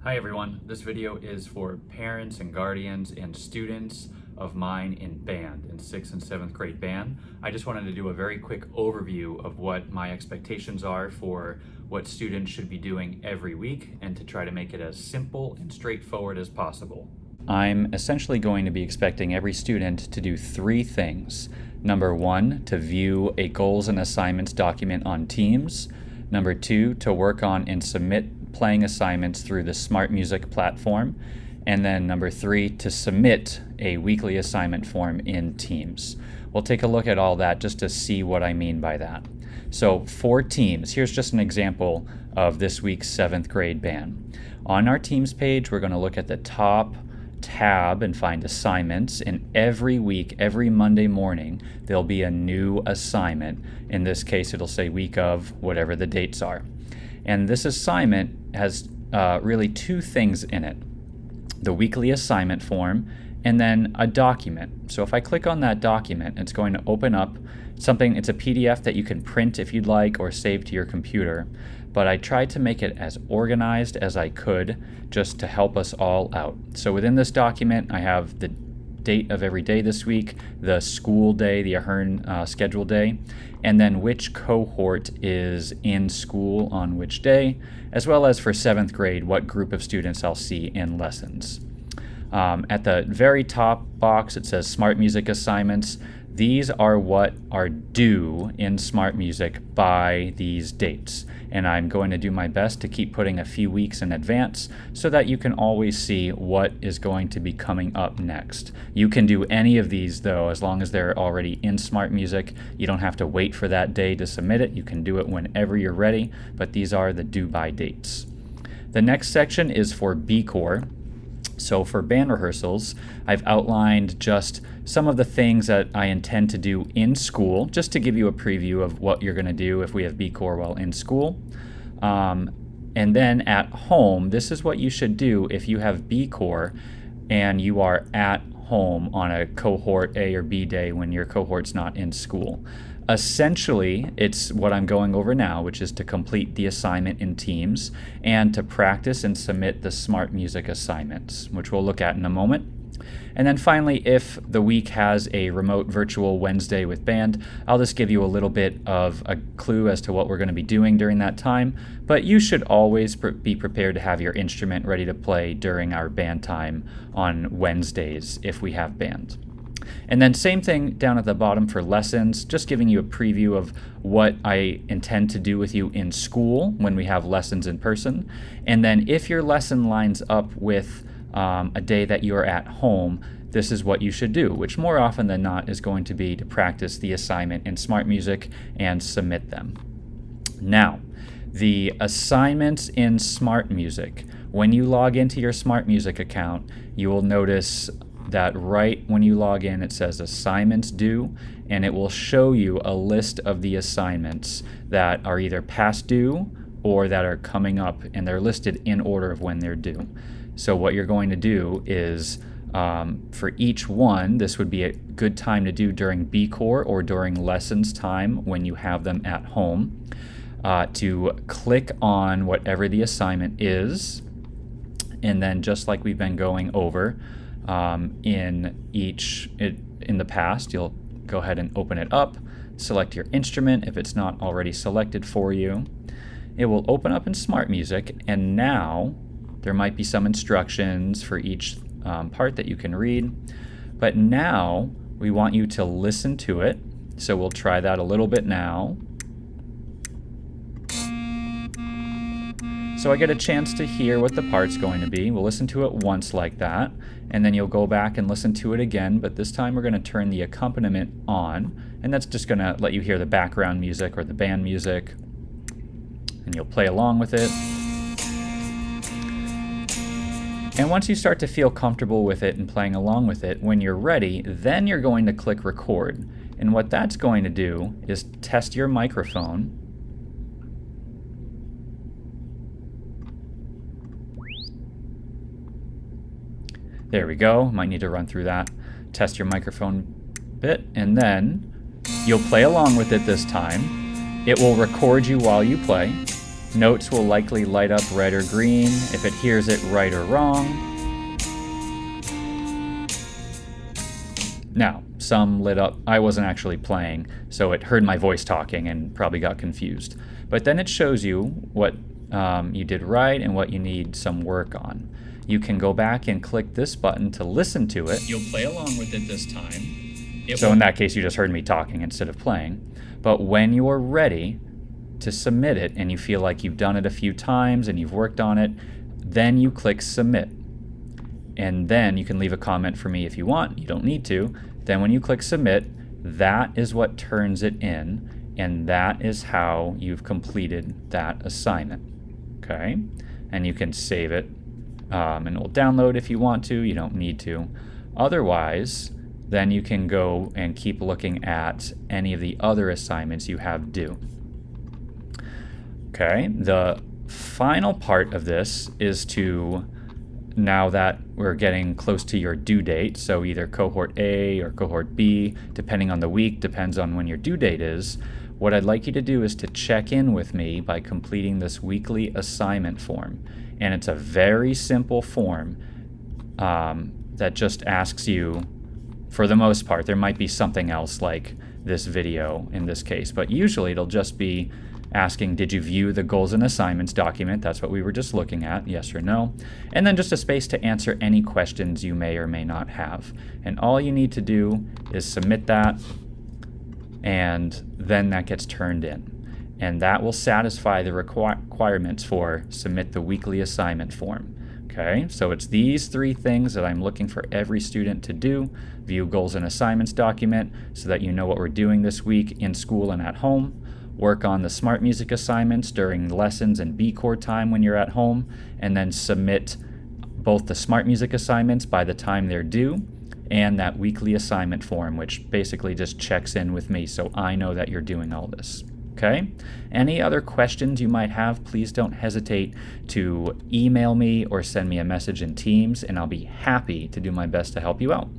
Hi everyone, this video is for parents and guardians and students of mine in band, in 6th and 7th grade band. I just wanted to do a very quick overview of what my expectations are for what students should be doing every week and to try to make it as simple and straightforward as possible. I'm essentially going to be expecting every student to do 3 things. Number 1, to view a goals and assignments document on Teams. Number 2, to work on and submit playing assignments through the Smart Music platform. And then number 3, to submit a weekly assignment form in Teams. We'll take a look at all that just to see what I mean by that. So for Teams, here's just an example of this week's 7th grade band. On our Teams page, we're going to look at the top tab and find assignments, and every week, every Monday morning, there'll be a new assignment. In this case, it'll say week of whatever the dates are. And this assignment has really 2 things in it: the weekly assignment form and then a document. So if I click on that document, it's going to open up something. It's a PDF that you can print if you'd like or save to your computer. But I tried to make it as organized as I could just to help us all out. So within this document, I have the date of every day this week, the school day, the Ahern schedule day, and then which cohort is in school on which day, as well as for 7th grade, what group of students I'll see in lessons. At the very top box, it says Smart Music assignments. These are what are due in Smart Music by these dates. And I'm going to do my best to keep putting a few weeks in advance so that you can always see what is going to be coming up next. You can do any of these though, as long as they're already in Smart Music. You don't have to wait for that day to submit it. You can do it whenever you're ready, but these are the due by dates. The next section is for B-Corps. So for band rehearsals, I've outlined just some of the things that I intend to do in school, just to give you a preview of what you're going to do if we have B-Corps while in school. And then at home, this is what you should do if you have B-Corps and you are at home on a cohort A or B day when your cohort's not in school. Essentially, it's what I'm going over now, which is to complete the assignment in Teams and to practice and submit the Smart Music assignments, which we'll look at in a moment. And then finally, if the week has a remote virtual Wednesday with band, I'll just give you a little bit of a clue as to what we're going to be doing during that time. But you should always be prepared to have your instrument ready to play during our band time on Wednesdays if we have band. And then same thing down at the bottom for lessons, just giving you a preview of what I intend to do with you in school when we have lessons in person. And then if your lesson lines up with a day that you're at home, this is what you should do, which more often than not is going to be to practice the assignment in Smart Music and submit them. Now, the assignments in Smart Music, when you log into your Smart Music account, you will notice that right when you log in, it says assignments due, and it will show you a list of the assignments that are either past due or that are coming up, and they're listed in order of when they're due. So what you're going to do is, for each one, this would be a good time to do during B-Corps or during lessons time when you have them at home, to click on whatever the assignment is, and then just like we've been going over, in the past, you'll go ahead and open it up, select your instrument if it's not already selected for you. It will open up in Smart Music, and now there might be some instructions for each part that you can read, but now we want you to listen to it. So we'll try that a little bit now. So I get a chance to hear what the part's going to be. We'll listen to it once like that, and then you'll go back and listen to it again, but this time we're going to turn the accompaniment on, and that's just going to let you hear the background music or the band music, and you'll play along with it. And once you start to feel comfortable with it and playing along with it, when you're ready, then you're going to click record. And what that's going to do is test your microphone. There we go. Might need to run through that. Test your microphone bit, and then you'll play along with it this time. It will record you while you play, Notes will likely light up red or green if it hears it right or wrong. Now, some lit up. I wasn't actually playing, so it heard my voice talking and probably got confused. But then it shows you what you did right and what you need some work on. You can go back and click this button to listen to it. You'll play along with it this time. So in that case, you just heard me talking instead of playing. But when you're ready to submit it and you feel like you've done it a few times and you've worked on it, then you click submit. And then you can leave a comment for me if you want. You don't need to. Then when you click submit, that is what turns it in, and that is how you've completed that assignment. Okay? And you can save it, and it will download if you want to. You don't need to. Otherwise, then you can go and keep looking at any of the other assignments you have due. Okay? The final part of this is to, now that we're getting close to your due date, so either cohort A or cohort B, depending on the week, depends on when your due date is, what I'd like you to do is to check in with me by completing this weekly assignment form. And it's a very simple form that just asks you, for the most part, there might be something else like this video in this case, but usually it'll just be asking, did you view the goals and assignments document? That's what we were just looking at, yes or no. And then just a space to answer any questions you may or may not have. And all you need to do is submit that, and then that gets turned in. And that will satisfy the requirements for submit the weekly assignment form. Okay, so it's these three things that I'm looking for every student to do. View goals and assignments document so that you know what we're doing this week in school and at home. Work on the smart music assignments during lessons and B-Core time when you're at home, and then submit both the smart music assignments by the time they're due and that weekly assignment form, which basically just checks in with me so I know that you're doing all this. Okay? Any other questions you might have, please don't hesitate to email me or send me a message in Teams, and I'll be happy to do my best to help you out.